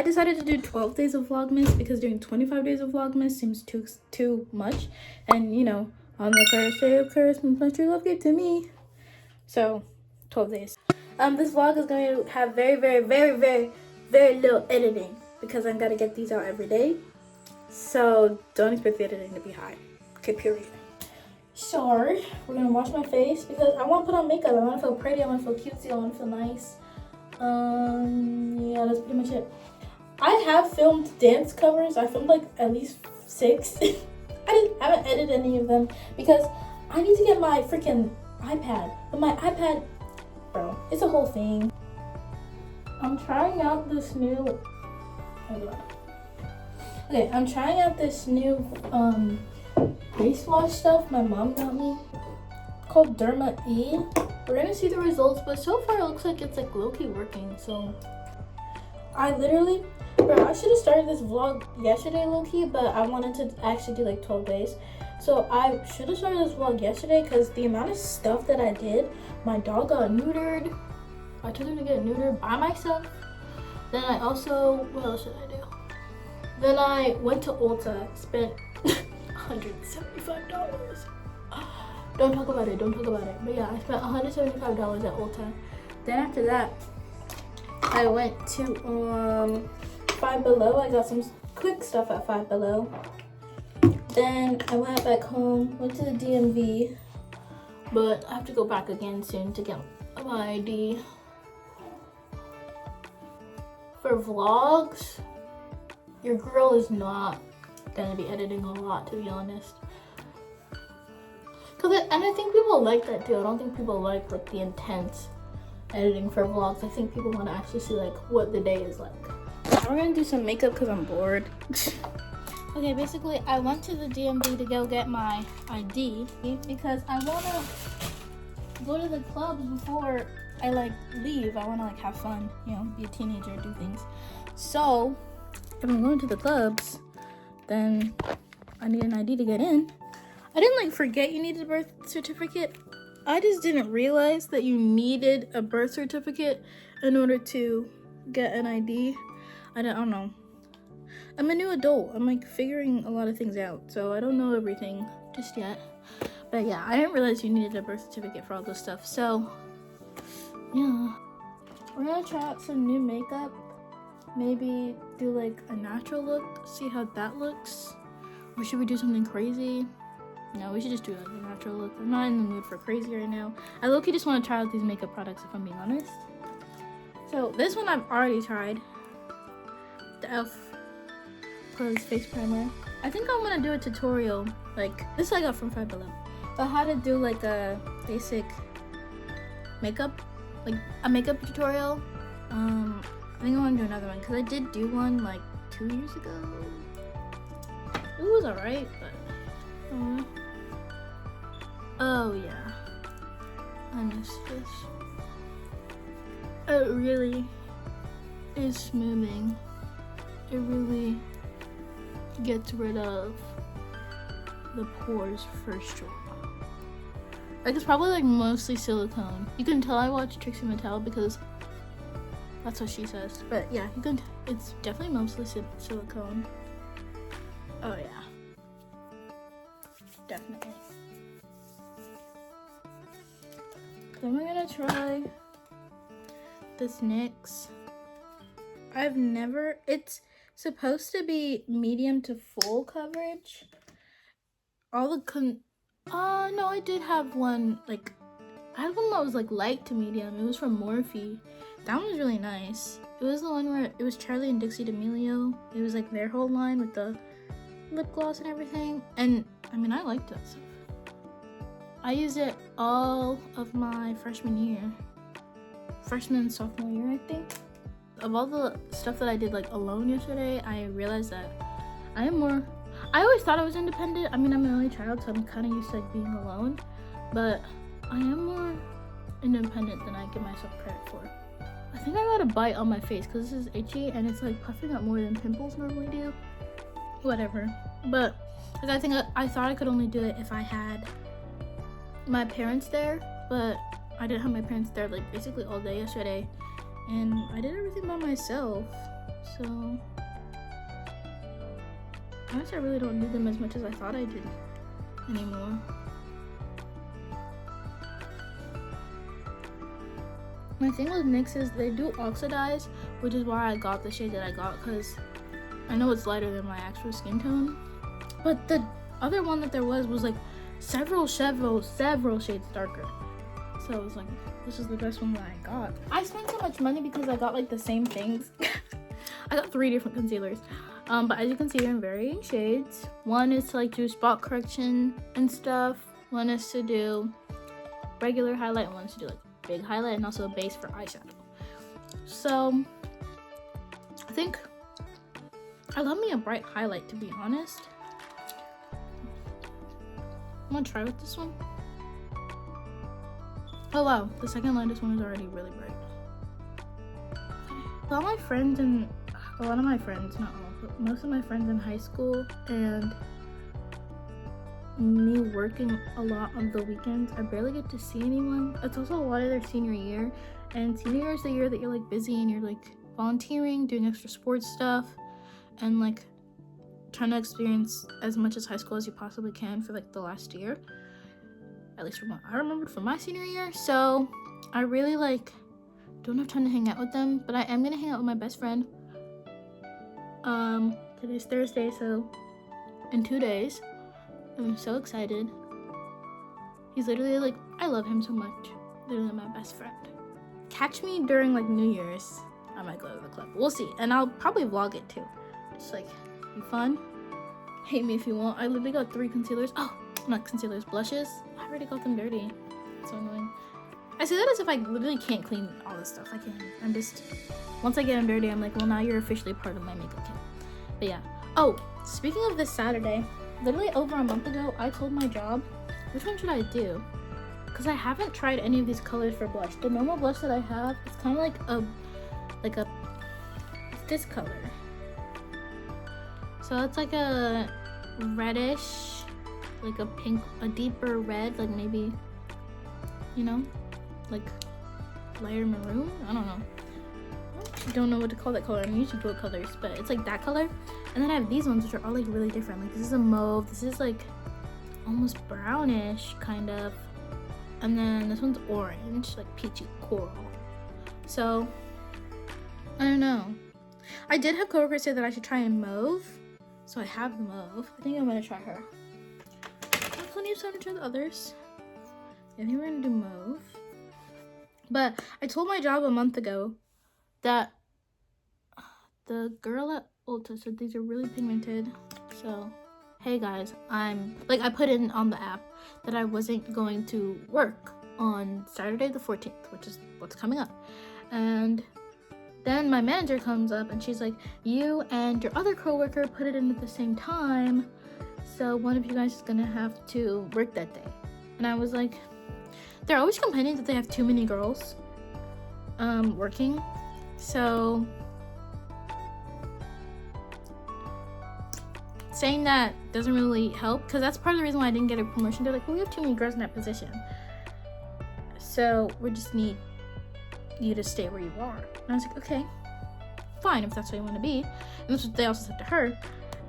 decided to do 12 days of Vlogmas because doing 25 days of Vlogmas seems too much. And, you know, on the first day of Christmas, my true love gave to me. So, 12 days. This vlog is going to have very little editing because I'm going to get these out every day. So, don't expect the editing to be high. Okay, period. So, we're going to wash my face because I want to put on makeup. I want to feel pretty. I want to feel cutesy. I want to feel nice. Yeah, that's pretty much it. I have filmed dance covers. I filmed like at least 6. I haven't edited any of them because I need to get my freaking iPad. But my iPad, bro, it's a whole thing. I'm trying out this new, okay, I'm trying out this new face wash stuff my mom got me called Derma-E. We're gonna see the results, but so far it looks like it's like low-key working. So I literally, bro, I should have started this vlog yesterday low-key, but I wanted to actually do like 12 days. So I should have started this vlog yesterday because the amount of stuff that I did. My dog got neutered. I took him to get neutered by myself. Then I also, what else did I do? Then I went to Ulta, spent $175. Don't talk about it, But yeah, I spent $175 at Ulta. Then after that, I went to Five Below. I got some quick stuff at Five Below. Then I went back home, went to the DMV, but I have to go back again soon to get my ID. For vlogs, your girl is not gonna be editing a lot, to be honest. And I think people like that too. I don't think people like the intense editing for vlogs. I think people want to actually see like what the day is like. We're gonna do some makeup because I'm bored. Okay, basically I went to the DMV to go get my ID because I wanna go to the clubs before I like leave. I wanna like have fun, you know, be a teenager, do things. So if I'm going to the clubs, then I need an ID to get in. I didn't like forget you needed a birth certificate. I just didn't realize that you needed a birth certificate in order to get an ID. I don't know. I'm a new adult. I'm like figuring a lot of things out, so I don't know everything just yet. But yeah, I didn't realize you needed a birth certificate for all this stuff. So yeah, we're gonna try out some new makeup. Maybe do like a natural look, see how that looks. Or should we do something crazy? No, we should just do like a natural look. I'm not in the mood for crazy right now. I low-key just want to try out these makeup products if I'm being honest. So this one I've already tried. The e.l.f. Close Face Primer. I think I'm gonna do a tutorial, like this I got from Five Below, but how to do like a basic makeup, like a makeup tutorial. I think I want to do another one because I did do one like 2 years ago. It was alright, but oh yeah, I missed this. It really is smoothing. It really gets rid of the pores for sure. Like it's probably like mostly silicone. You can tell I watched Trixie Mattel because that's what she says. But yeah, you can. It's definitely mostly silicone. Oh yeah, definitely. Then we're gonna try this NYX. It's supposed to be medium to full coverage. No, I did have one, like, I had one that was like light to medium. It was from Morphe. That one was really nice. It was the one where it was Charlie and Dixie D'Amelio. It was like their whole line with the lip gloss and everything. And I mean, I liked that stuff. I used it all of my freshman and sophomore year, I think. Of all the stuff that I did like alone yesterday, I realized that I always thought I was independent. I mean, I'm an only child, so I'm kind of used to like being alone, but I am more independent than I give myself credit for. I think I got a bite on my face because this is itchy and it's like puffing up more than pimples normally do. Whatever. But like, I thought I could only do it if I had my parents there, but I didn't have my parents there like basically all day yesterday, and I did everything by myself. So I guess I really don't need them as much as I thought I did anymore. My thing with NYX is they do oxidize, which is why I got the shade that I got, because I know it's lighter than my actual skin tone. But the other one that there was like several shades darker. So I was like, this is the best one that I got. I spent so much money because I got like the same things. I got 3 different concealers. But as you can see, they're in varying shades. One is to like do spot correction and stuff. One is to do regular highlight, and one is to do like big highlight, and also a base for eyeshadow. So I think I love me a bright highlight, to be honest. I'm gonna try with this one. Oh wow, the second lightest one is already really bright. A lot of my friends, not all, but most of my friends in high school and me working a lot on the weekends, I barely get to see anyone. It's also a lot of their senior year, and senior year is the year that you're like busy and you're like volunteering, doing extra sports stuff, and like trying to experience as much as high school as you possibly can for like the last year, at least from what I remembered from my senior year. So I really like don't have time to hang out with them, but I am gonna hang out with my best friend. Today's Thursday, so in 2 days. I'm so excited. He's literally like, I love him so much. Literally my best friend. Catch me during like New Year's. I might go to the club. We'll see. And I'll probably vlog it too. Just like be fun. Hate me if you want. I literally got 3 concealers. Oh, not concealers, blushes. I already got them dirty. It's so annoying. I say that as if I literally can't clean all this stuff. I can. I'm just, once I get them dirty, I'm like, well, now you're officially part of my makeup kit. But yeah. Oh, speaking of this Saturday, literally over a month ago, I told my job, which one should I do? Because I haven't tried any of these colors for blush. The normal blush that I have is kind of like a, it's this color. So it's like a reddish, like a pink, a deeper red, like maybe, you know, like lighter maroon. I don't know. I don't know what to call that color. I'm usually dual colors, but it's like that color. And then I have these ones, which are all like really different. Like this is a mauve. This is like almost brownish, kind of. And then this one's orange, like peachy coral. So I don't know. I did have coworkers say that I should try a mauve. So I have the mauve. I think I'm gonna try her. I have plenty of time to try the others. I think we're gonna do mauve. But I told my job a month ago that the girl at Ulta said these are really pigmented. So hey guys, I put in on the app that I wasn't going to work on Saturday the 14th, which is what's coming up. And then my manager comes up and she's like, you and your other coworker put it in at the same time, so one of you guys is gonna have to work that day. And I was like, they're always complaining that they have too many girls working, so saying that doesn't really help, because that's part of the reason why I didn't get a promotion. They're like, well, we have too many girls in that position, so we just need you to stay where you are. And I was like, okay, fine, if that's what you want to be. And that's what they also said to her.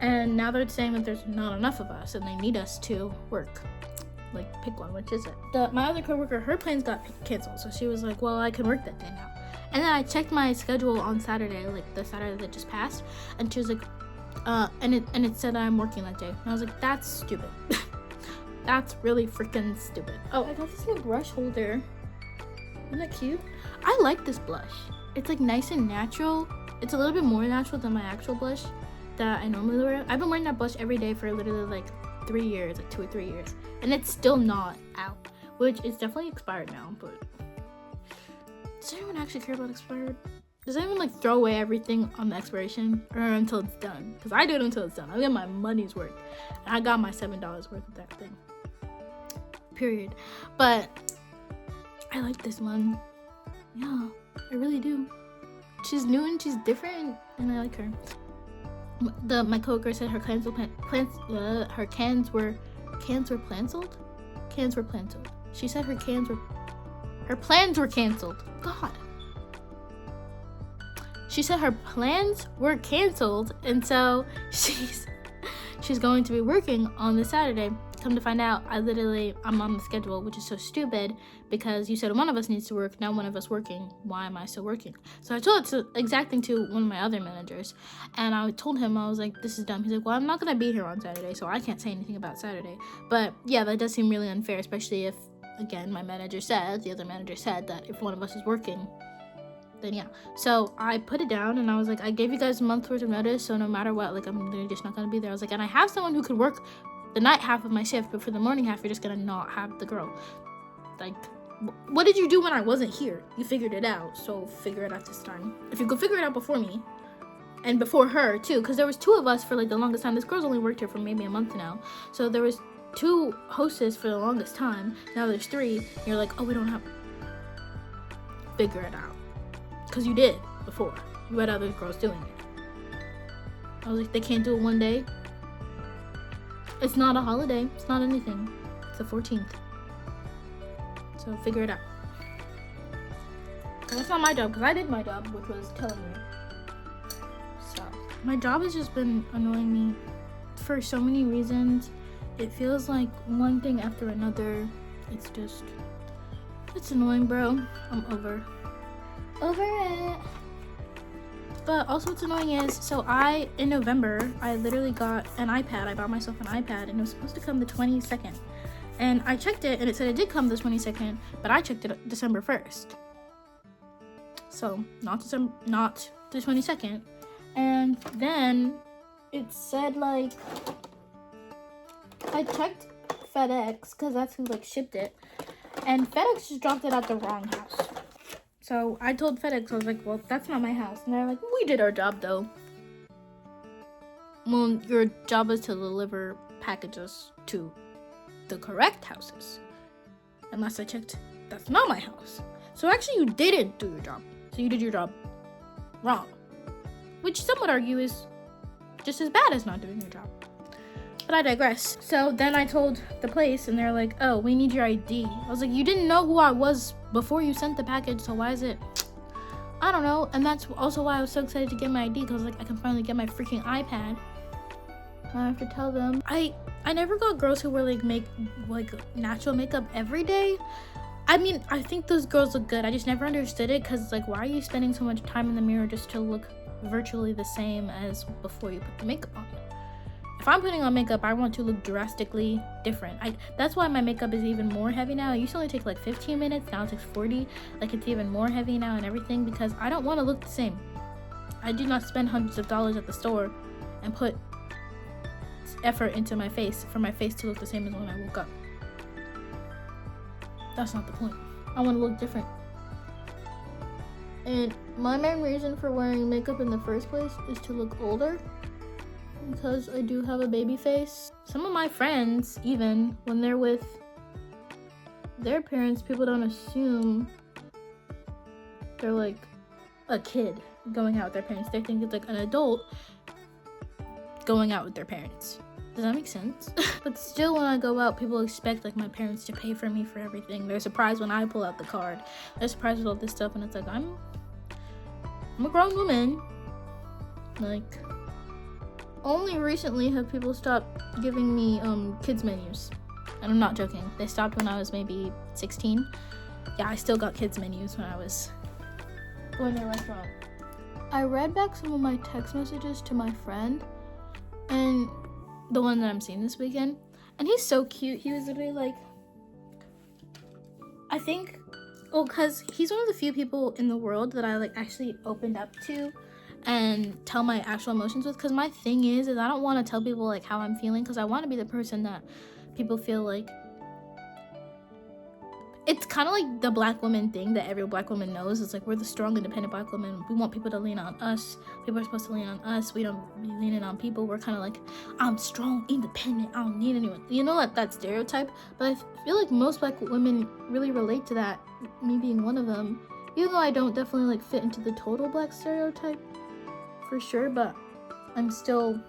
And now they're saying that there's not enough of us and they need us to work. Like, pick one, which is it? My other coworker, her plans got canceled, so she was like, well, I can work that day now. And then I checked my schedule on Saturday, like the Saturday that just passed, and she was like, and it said I'm working that day. And I was like, that's stupid. That's really freaking stupid. Oh, I got this new brush holder. Isn't that cute? I like this blush. It's like nice and natural. It's a little bit more natural than my actual blush that I normally wear. I've been wearing that blush every day for literally like 3 years, like 2 or 3 years. And it's still not out, which is definitely expired now, but does anyone actually care about expired? Does anyone like throw away everything on the expiration or until it's done? Because I do it until it's done. I get my money's worth. And I got my $7 worth of that thing. Period. But I like this one. Yeah, I really do. She's new and she's different, and I like her. My coworker said her cans were canceled. She said her plans were canceled. God. she said her plans were canceled, and so she's going to be working on this Saturday. Come to find out, I'm on the schedule, which is so stupid because you said one of us needs to work, now one of us working. Why am I still working? So I told the exact thing to one of my other managers, and I told him, I was like, this is dumb. He's like, well, I'm not gonna be here on Saturday, so I can't say anything about Saturday. But yeah, that does seem really unfair, especially if, again, the other manager said that if one of us is working, then yeah. So I put it down and I was like, I gave you guys a month's worth of notice, so no matter what, like, I'm just not gonna be there. I was like, and I have someone who could work the night half of my shift, but for the morning half, you're just gonna not have the girl. Like, what did you do when I wasn't here? You figured it out, so figure it out this time. If you could figure it out before me, and before her too, because there was 2 of us for like the longest time. This girl's only worked here for maybe a month now, so there was 2 hostess for the longest time. Now there's 3. You're like, oh, we don't have. Figure it out, because you did before. You had other girls doing it. I was like, they can't do it one day. It's not a holiday. It's not anything. It's the 14th. So figure it out. And that's not my job, because I did my job, which was telling you. So my job has just been annoying me for so many reasons. It feels like one thing after another. It's annoying, bro. I'm over it. But also what's annoying is, so in November, I literally got an iPad. I bought myself an iPad, and it was supposed to come the 22nd. And I checked it, and it said it did come the 22nd, but I checked it December 1st. So, not the 22nd. And then it said, like, I checked FedEx, because that's who, like, shipped it. And FedEx just dropped it at the wrong house. So I told FedEx, I was like, well, that's not my house. And they're like, we did our job, though. Well, your job is to deliver packages to the correct houses. And last I checked, that's not my house. So actually, you didn't do your job. So you did your job wrong. Which some would argue is just as bad as not doing your job. But I digress. So then I told the place, and they're like, oh, we need your ID. I was like, you didn't know who I was before you sent the package, so why is it? I don't know. And that's also why I was so excited to get my ID, because like I can finally get my freaking iPad. I have to tell them. I never got girls who were like make natural makeup every day. I mean, I think those girls look good. I just never understood it, because like, why are you spending so much time in the mirror just to look virtually the same as before you put the makeup on? If I'm putting on makeup, I want to look drastically different. That's why my makeup is even more heavy now. It used to only take like 15 minutes. Now it takes 40. Like, it's even more heavy now and everything, because I don't want to look the same. I do not spend hundreds of dollars at the store and put effort into my face for my face to look the same as when I woke up. That's not the point. I want to look different. And my main reason for wearing makeup in the first place is to look older, because I do have a baby face. Some of my friends, even when they're with their parents, people don't assume they're like a kid going out with their parents. They think it's like an adult going out with their parents. Does that make sense? But still, when I go out, people expect like my parents to pay for me for everything. They're surprised when I pull out the card. They're surprised with all this stuff, and it's like, I'm a grown woman. Like, only recently have people stopped giving me kids menus. And I'm not joking. They stopped when I was maybe 16. Yeah, I still got kids menus when I was going to a restaurant. I read back some of my text messages to my friend, and the one that I'm seeing this weekend, and he's so cute. He was literally like, I think, well, because he's one of the few people in the world that I like actually opened up to and tell my actual emotions with, because my thing is I don't want to tell people like how I'm feeling, because I want to be the person that people feel like. It's kind of like the black woman thing that every black woman knows. It's like, we're the strong, independent black woman. We want people to lean on us. People are supposed to lean on us. We don't be leaning on people. We're kind of like, I'm strong, independent. I don't need anyone. You know, that stereotype. But I feel like most black women really relate to that, me being one of them. Even though I don't definitely like fit into the total black stereotype for sure, but I still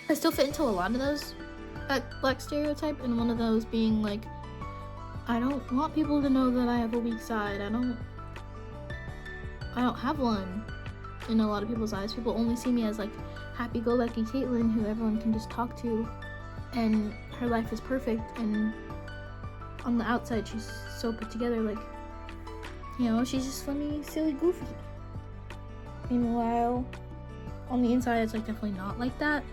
fit into a lot of those black stereotype, and one of those being like, I don't want people to know that I have a weak side. I don't have one in a lot of people's eyes. People only see me as like happy-go-lucky Caitlyn who everyone can just talk to, and her life is perfect, and on the outside she's so put together, like, you know, she's just funny, silly, goofy. Meanwhile, on the inside it's like definitely not like that,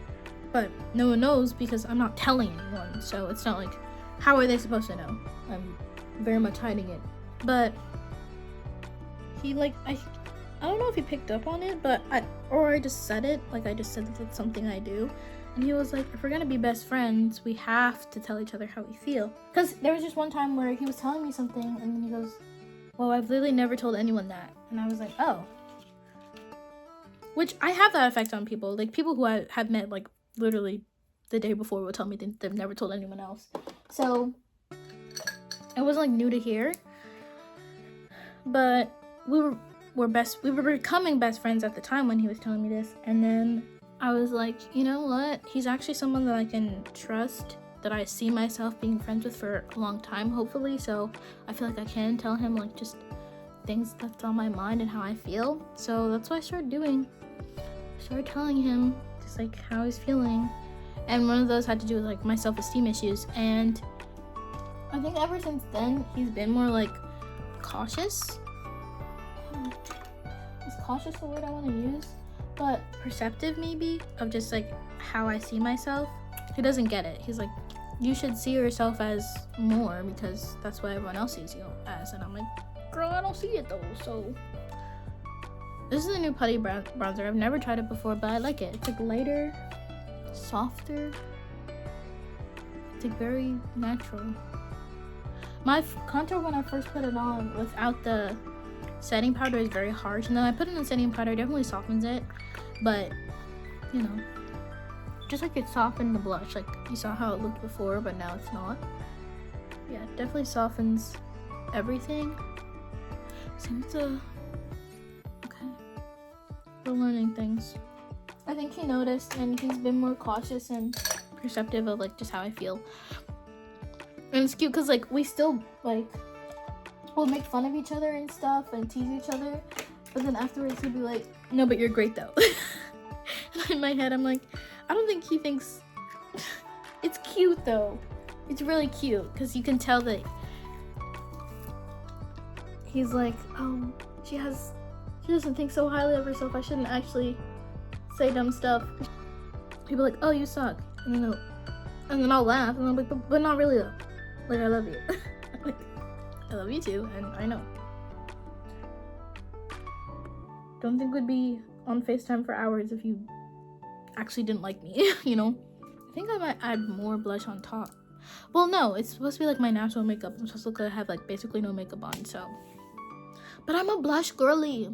but no one knows because I'm not telling anyone, so it's not like, how are they supposed to know? I'm very much hiding it. But he, like, I don't know if he picked up on it, but I just said it, like I just said that it's something I do, and he was like, if we're gonna be best friends, we have to tell each other how we feel. Because there was just one time where he was telling me something, and then he goes, well, I've literally never told anyone that. And I was like, oh. Which I have that effect on people. Like, people who I have met, like, literally the day before will tell me they've never told anyone else. So, it wasn't, like, new to hear. But we were becoming best friends at the time when he was telling me this. And then I was like, you know what? He's actually someone that I can trust, that I see myself being friends with for a long time, hopefully. So I feel like I can tell him, like, just things that's on my mind and how I feel. So that's what I started doing. I started telling him just like how I was feeling, and one of those had to do with like my self-esteem issues. And I think ever since then he's been more like cautious. Is cautious the word I want to use? But perceptive, maybe, of just like how I see myself. He doesn't get it. He's like, you should see yourself as more because that's what everyone else sees you as. And I'm like, girl, I don't see it though. So this is a new putty bronzer. I've never tried it before, but I like it. It's like lighter, softer. It's like very natural. My contour when I first put it on without the setting powder is very harsh, and then I put in the setting powder, it definitely softens it. But you know, just like it softened the blush, like you saw how it looked before, but now it's not. Yeah, it definitely softens everything. Seems to, okay, we're learning things. I think he noticed, and he's been more cautious and perceptive of like just how I feel. And it's cute because like we still like we'll make fun of each other and stuff and tease each other, but then afterwards he'll be like, no, but you're great though. In my head I'm like, I don't think he thinks it's cute though. It's really cute because you can tell that he's like, oh, she doesn't think so highly of herself. I shouldn't actually say dumb stuff. People are like, oh, you suck, and then I'll laugh, and I'm like, but not really though. Like, I love you. Like, I love you too, and I know. Don't think we'd be on FaceTime for hours if you actually didn't like me, you know? I think I might add more blush on top. Well, no, it's supposed to be like my natural makeup. I'm supposed to look like I have like basically no makeup on, so. But I'm a blush girly.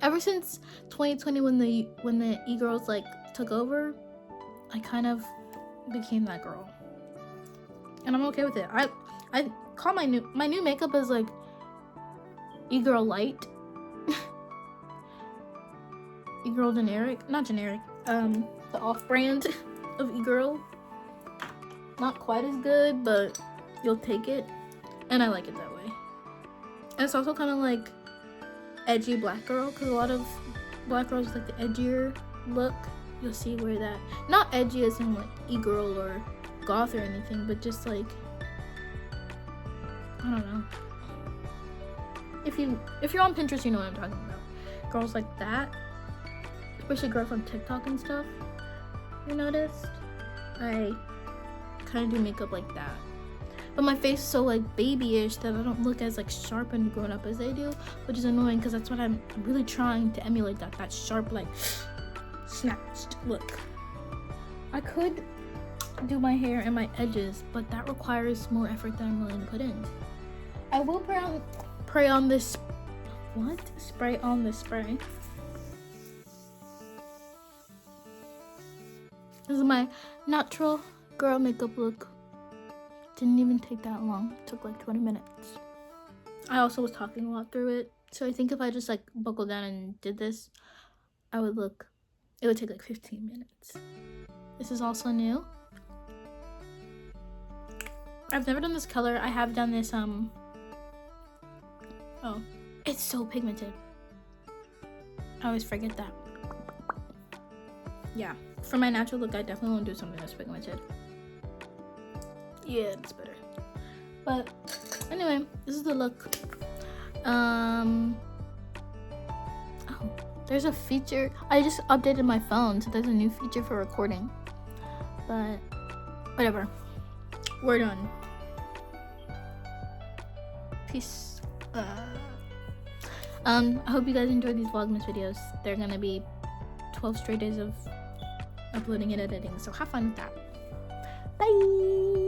Ever since 2020 when the e-girls like took over, I kind of became that girl. And I'm okay with it. I call my new makeup is like e-girl light. E-girl generic, not generic, the off-brand of e-girl. Not quite as good, but you'll take it, and I like it that way. And it's also kind of like edgy black girl, because a lot of black girls like the edgier look. You'll see where that, not edgy as in like e-girl or goth or anything, but just like, I don't know. If you're on Pinterest, you know what I'm talking about. Girls like that, especially girls on TikTok and stuff. You noticed? I kind of do makeup like that, but my face is so like babyish that I don't look as like sharp and grown up as they do, which is annoying because that's what I'm really trying to emulate, that sharp, like snatched look. I could do my hair and my edges, but that requires more effort than I'm willing to put in. I will spray on this spray. This is my natural girl makeup look. Didn't even take that long. It took like 20 minutes. I also was talking a lot through it, so I think if I just like buckled down and did this, it would take like 15 minutes. This is also new. I've never done this color. I have done this, oh, it's so pigmented. I always forget that. Yeah, for my natural look, I definitely want to do something that's pigmented. Yeah, it's better. But anyway, this is the look. Oh, there's a feature. I just updated my phone, so there's a new feature for recording. But whatever. We're done. Peace. I hope you guys enjoyed these Vlogmas videos. They're gonna be 12 straight days of uploading and editing, so have fun with that. Bye.